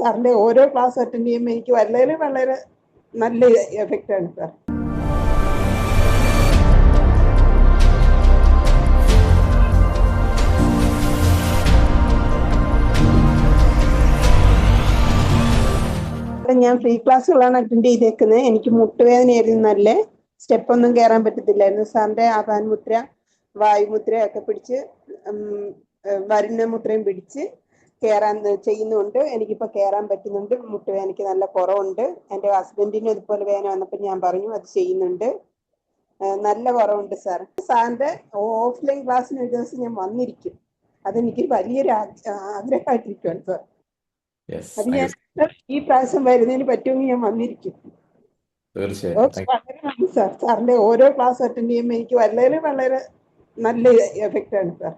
സാറിന്റെ ഓരോ class attend ചെയ്യുമ്പോൾ എനിക്ക് വളരെ വളരെ നല്ല എഫക്റ്റ് ആണ് സാർ. ഞാൻ ഫ്രീ ക്ലാസ്സുകളാണ് അറ്റൻഡ് ചെയ്തേക്കുന്നത്. എനിക്ക് മുട്ടുവേദനയായിരുന്നു, നല്ല സ്റ്റെപ്പൊന്നും കയറാൻ പറ്റത്തില്ലായിരുന്നു. സാറിന്റെ ആഭാൻ മുദ്ര, വായുമുദ്രയൊക്കെ പിടിച്ച് വരുന്ന മുദ്രയും പിടിച്ച് കയറാൻ ചെയ്യുന്നുണ്ട്. എനിക്കിപ്പോൾ കയറാൻ പറ്റുന്നുണ്ട്. മുട്ടുവേദനയ്ക്ക് നല്ല കുറവുണ്ട്. എൻ്റെ ഹസ്ബൻഡിനും ഇതുപോലെ വേദന വന്നപ്പോൾ ഞാൻ പറഞ്ഞു അത് ചെയ്യുന്നുണ്ട്. നല്ല കുറവുണ്ട് സാർ. സാറിന്റെ ഓഫ്ലൈൻ ക്ലാസ്സിന് ഒരു ദിവസം ഞാൻ വന്നിരിക്കും. അതെനിക്ക് വലിയൊരു ആഗ്രഹമായിട്ടിരിക്കുകയാണ് സാർ. അത് ഞാൻ ഈ പ്രാവശ്യം വരുന്നതിന് പറ്റുമെങ്കിൽ ഞാൻ വന്നിരിക്കും. സാറിന്റെ ഓരോ ക്ലാസ് അറ്റൻഡ് ചെയ്യുമ്പോൾ എനിക്ക് വളരെ വളരെ നല്ല എഫക്റ്റ് ആണ് സാർ.